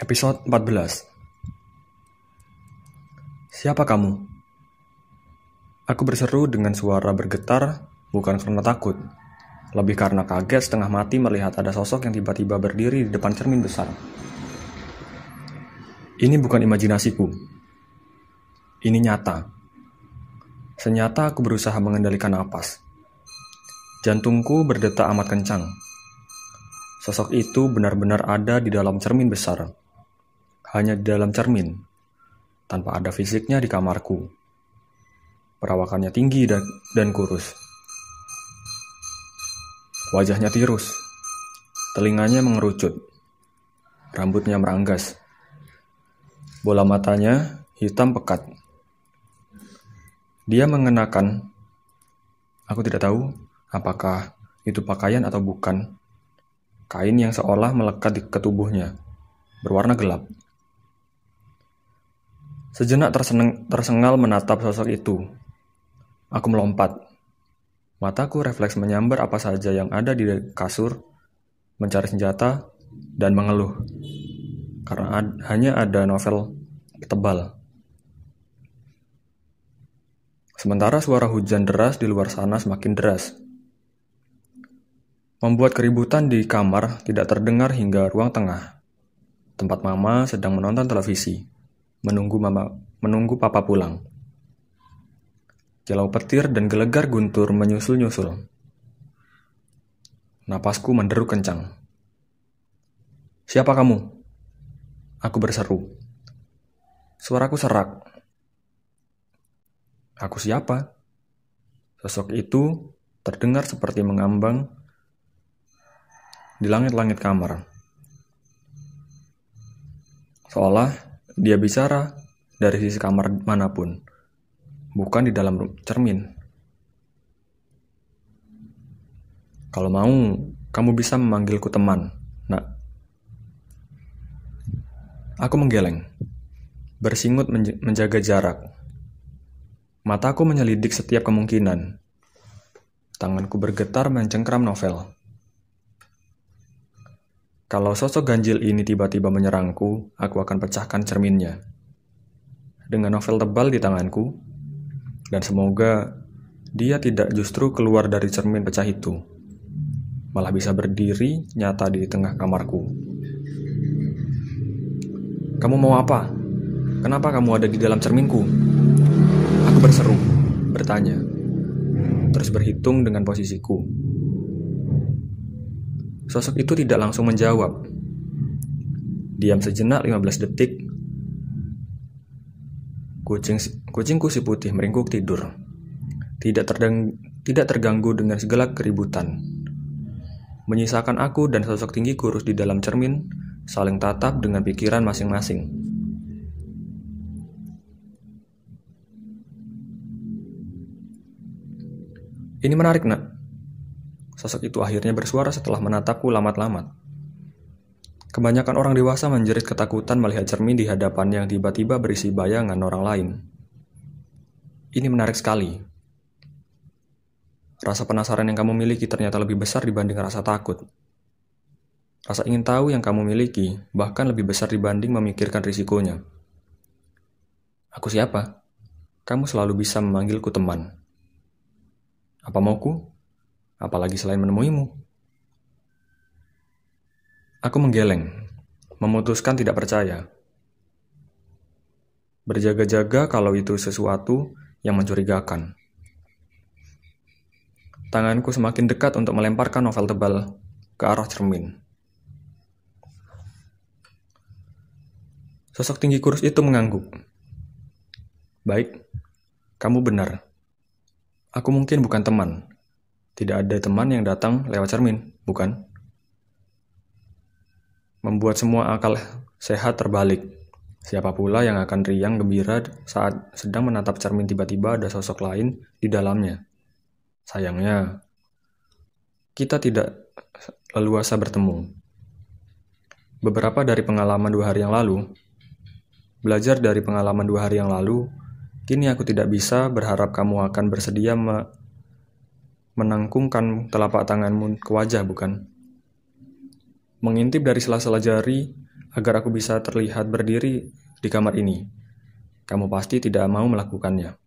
Episode 14. Siapa kamu? Aku berseru dengan suara bergetar, bukan karena takut, lebih karena kaget setengah mati melihat ada sosok yang tiba-tiba berdiri di depan cermin besar. Ini bukan imajinasiku. Ini nyata. Senyata aku berusaha mengendalikan napas. Jantungku berdetak amat kencang. Sosok itu benar-benar ada di dalam cermin besar. Hanya di dalam cermin, tanpa ada fisiknya di kamarku. Perawakannya tinggi dan kurus. Wajahnya tirus, telinganya mengerucut, rambutnya meranggas. Bola matanya hitam pekat. Dia mengenakan, aku tidak tahu apakah itu pakaian atau bukan, kain yang seolah melekat ke tubuhnya, berwarna gelap. Sejenak tersengal menatap sosok itu. Aku melompat. Mataku refleks menyambar apa saja yang ada di kasur, mencari senjata, dan mengeluh. Karena hanya ada novel tebal. Sementara suara hujan deras di luar sana semakin deras. Membuat keributan di kamar tidak terdengar hingga ruang tengah. Tempat Mama sedang menonton televisi. Menunggu Papa pulang. Kilau petir dan gelegar guntur menyusul-nyusul. Napasku menderu kencang. Siapa kamu? Aku berseru. Suaraku serak. Aku siapa? Sosok itu terdengar seperti mengambang di langit-langit kamar. Seolah dia bicara dari sisi kamar manapun, bukan di dalam cermin. Kalau mau, kamu bisa memanggilku teman, nak. Aku menggeleng, bersingut menjaga jarak. Mataku menyelidik setiap kemungkinan. Tanganku bergetar mencengkram novel. Kalau sosok ganjil ini tiba-tiba menyerangku, aku akan pecahkan cerminnya. Dengan novel tebal di tanganku, dan semoga dia tidak justru keluar dari cermin pecah itu, malah bisa berdiri nyata di tengah kamarku. Kamu mau apa? Kenapa kamu ada di dalam cerminku? Aku berseru, bertanya, terus berhitung dengan posisiku. Sosok itu tidak langsung menjawab. Diam sejenak 15 detik. Kucingku si putih meringkuk tidur. Tidak terganggu dengan segala keributan. Menyisakan aku dan sosok tinggi kurus di dalam cermin saling tatap dengan pikiran masing-masing. Ini menarik, nak. Sosok itu akhirnya bersuara setelah menatapku lamat-lamat. Kebanyakan orang dewasa menjerit ketakutan melihat cermin di hadapan yang tiba-tiba berisi bayangan orang lain. Ini menarik sekali. Rasa penasaran yang kamu miliki ternyata lebih besar dibanding rasa takut. Rasa ingin tahu yang kamu miliki bahkan lebih besar dibanding memikirkan risikonya. Aku siapa? Kamu selalu bisa memanggilku teman. Apa mauku? Apalagi selain menemuimu. Aku menggeleng, memutuskan tidak percaya. Berjaga-jaga kalau itu sesuatu yang mencurigakan. Tanganku semakin dekat untuk melemparkan novel tebal ke arah cermin. Sosok tinggi kurus itu mengangguk. Baik, kamu benar. Aku mungkin bukan teman. Tidak ada teman yang datang lewat cermin, bukan? Membuat semua akal sehat terbalik. Siapa pula yang akan riang gembira saat sedang menatap cermin tiba-tiba ada sosok lain di dalamnya? Sayangnya, kita tidak leluasa bertemu. Belajar dari pengalaman 2 hari yang lalu, kini aku tidak bisa berharap kamu akan bersedia menangkungkan telapak tanganmu ke wajah, bukan? Mengintip dari sela-sela jari, agar aku bisa terlihat berdiri di kamar ini. Kamu pasti tidak mau melakukannya.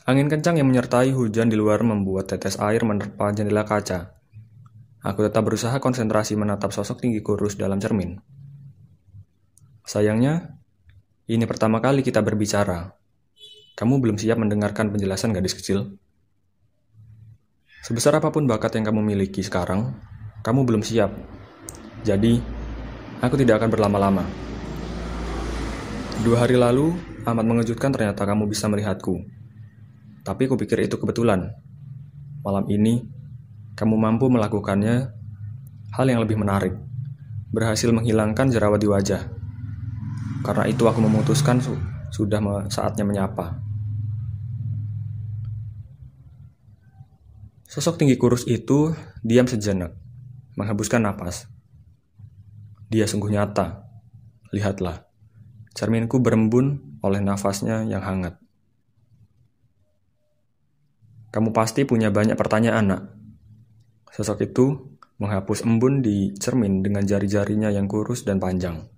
Angin kencang yang menyertai hujan di luar membuat tetes air menerpa jendela kaca. Aku tetap berusaha konsentrasi menatap sosok tinggi kurus dalam cermin. Sayangnya, ini pertama kali kita berbicara. Kamu belum siap mendengarkan penjelasan gadis kecil. Sebesar apapun bakat yang kamu miliki sekarang, kamu belum siap. Jadi, aku tidak akan berlama-lama. 2 hari lalu, amat mengejutkan ternyata kamu bisa melihatku. Tapi kupikir itu kebetulan. Malam ini, kamu mampu melakukannya. Hal yang lebih menarik, berhasil menghilangkan jerawat di wajah. Karena itu aku memutuskan sudah saatnya menyapa. Sosok tinggi kurus itu diam sejenak, menghembuskan napas. Dia sungguh nyata. Lihatlah, cerminku berembun oleh nafasnya yang hangat. Kamu pasti punya banyak pertanyaan, nak. Sosok itu menghapus embun di cermin dengan jari-jarinya yang kurus dan panjang.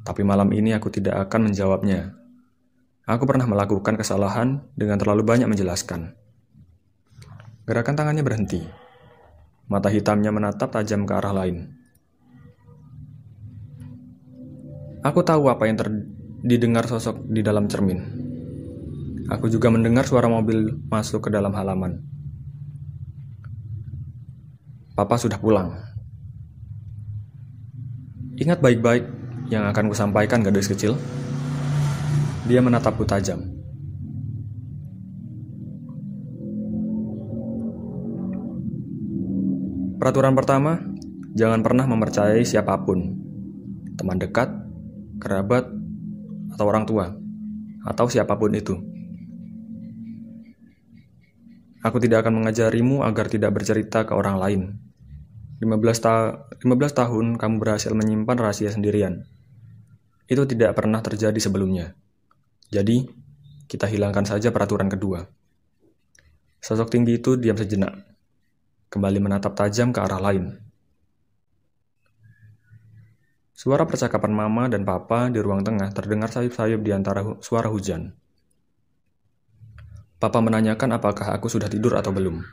Tapi malam ini aku tidak akan menjawabnya. Aku pernah melakukan kesalahan dengan terlalu banyak menjelaskan. Gerakan tangannya berhenti. Mata hitamnya menatap tajam ke arah lain. Aku tahu apa yang didengar sosok di dalam cermin. Aku juga mendengar suara mobil masuk ke dalam halaman. Papa sudah pulang. Ingat baik-baik yang akan kusampaikan, gadis kecil. Dia menatapku tajam. Peraturan pertama, jangan pernah mempercayai siapapun. Teman dekat, kerabat, atau orang tua, atau siapapun itu. Aku tidak akan mengajarimu agar tidak bercerita ke orang lain. 15 tahun kamu berhasil menyimpan rahasia sendirian. Itu tidak pernah terjadi sebelumnya. Jadi, kita hilangkan saja peraturan kedua. Sosok tinggi itu diam sejenak, kembali menatap tajam ke arah lain. Suara percakapan mama dan papa di ruang tengah terdengar sayup-sayup di antara suara hujan. Papa menanyakan apakah aku sudah tidur atau belum.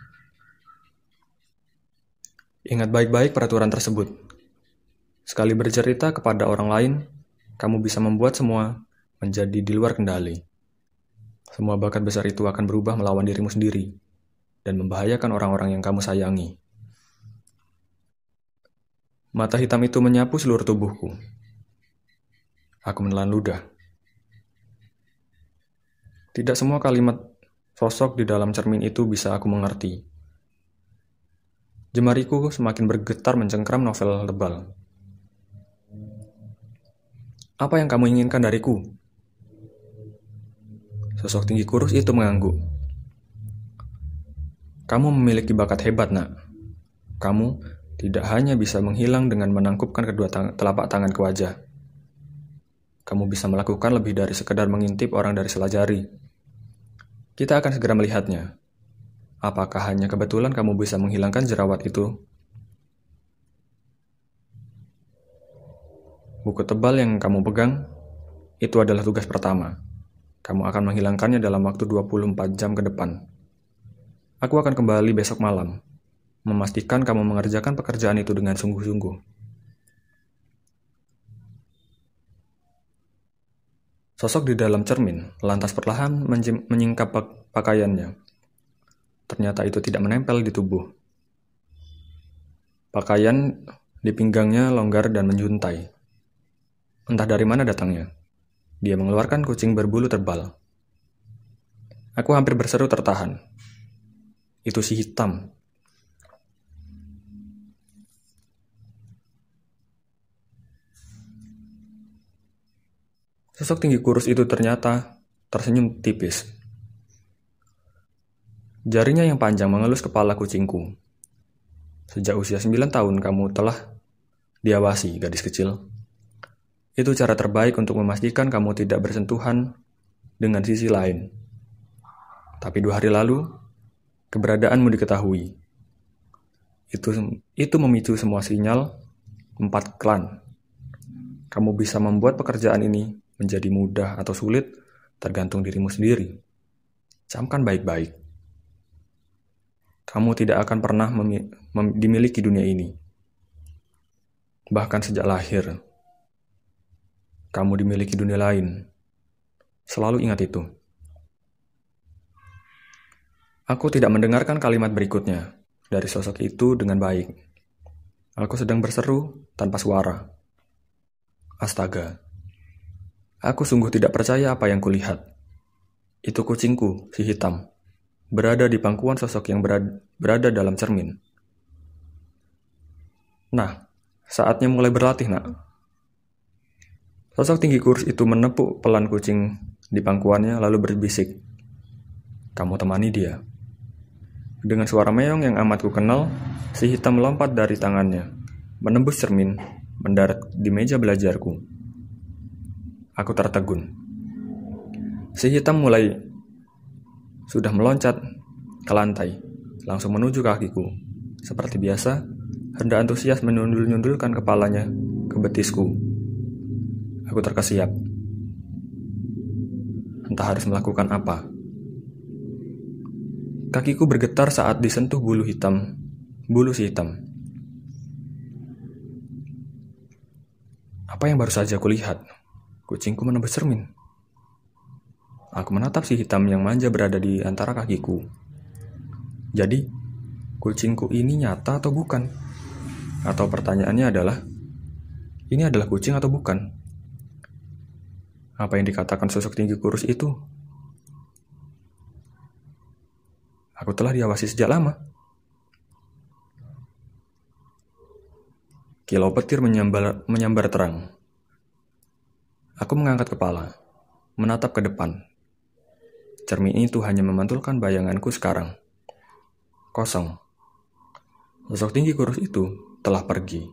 Ingat baik-baik peraturan tersebut. Sekali bercerita kepada orang lain, kamu bisa membuat semua menjadi di luar kendali. Semua bakat besar itu akan berubah melawan dirimu sendiri dan membahayakan orang-orang yang kamu sayangi. Mata hitam itu menyapu seluruh tubuhku. Aku menelan ludah. Tidak semua kalimat sosok di dalam cermin itu bisa aku mengerti. Jemariku semakin bergetar mencengkram novel tebal. Apa yang kamu inginkan dariku? Sosok tinggi kurus itu mengangguk. Kamu memiliki bakat hebat, nak. Kamu tidak hanya bisa menghilang dengan menangkupkan kedua telapak tangan ke wajah. Kamu bisa melakukan lebih dari sekedar mengintip orang dari sela jari. Kita akan segera melihatnya. Apakah hanya kebetulan kamu bisa menghilangkan jerawat itu? Buku tebal yang kamu pegang, itu adalah tugas pertama. Kamu akan menghilangkannya dalam waktu 24 jam ke depan. Aku akan kembali besok malam, memastikan kamu mengerjakan pekerjaan itu dengan sungguh-sungguh. Sosok di dalam cermin lantas perlahan menyingkap pakaiannya. Ternyata itu tidak menempel di tubuh. Pakaian di pinggangnya longgar dan menjuntai. Entah dari mana datangnya. Dia mengeluarkan kucing berbulu tebal. Aku hampir berseru tertahan. Itu si hitam. Sosok tinggi kurus itu ternyata tersenyum tipis. Jarinya yang panjang mengelus kepala kucingku. Sejak usia 9 tahun kamu telah diawasi, gadis kecil. Itu cara terbaik untuk memastikan kamu tidak bersentuhan dengan sisi lain. Tapi 2 hari lalu, Keberadaanmu diketahui. Itu memicu semua sinyal 4 klan. Kamu bisa membuat pekerjaan ini menjadi mudah atau sulit tergantung dirimu sendiri. Camkan baik-baik. Kamu tidak akan pernah dimiliki dunia ini. Bahkan sejak lahir, kamu dimiliki dunia lain. Selalu ingat itu. Aku tidak mendengarkan kalimat berikutnya dari sosok itu dengan baik. Aku sedang berseru tanpa suara. Astaga. Aku sungguh tidak percaya apa yang kulihat. Itu kucingku, si hitam, berada di pangkuan sosok yang berada dalam cermin. Nah, saatnya mulai berlatih, nak. Sosok tinggi kurus itu menepuk pelan kucing di pangkuannya lalu berbisik. Kamu temani dia. Dengan suara meong yang amat ku kenal, si hitam melompat dari tangannya, menembus cermin, mendarat di meja belajarku. Aku tertegun. Si hitam sudah meloncat ke lantai, langsung menuju kakiku. Seperti biasa, hendak antusias menyundul-nyundulkan kepalanya ke betisku. Aku terkesiap. Entah harus melakukan apa. Kakiku bergetar saat disentuh bulu si hitam. Apa yang baru saja kulihat? Kucingku menembus cermin. Aku menatap si hitam yang manja berada di antara kakiku. Jadi, kucingku ini nyata atau bukan? Atau pertanyaannya adalah, ini adalah kucing atau bukan? Apa yang dikatakan sosok tinggi kurus itu? Aku telah diawasi sejak lama. Kilau petir menyambar terang. Aku mengangkat kepala, menatap ke depan. Cermin itu hanya memantulkan bayanganku sekarang. Kosong. Sosok tinggi kurus itu telah pergi.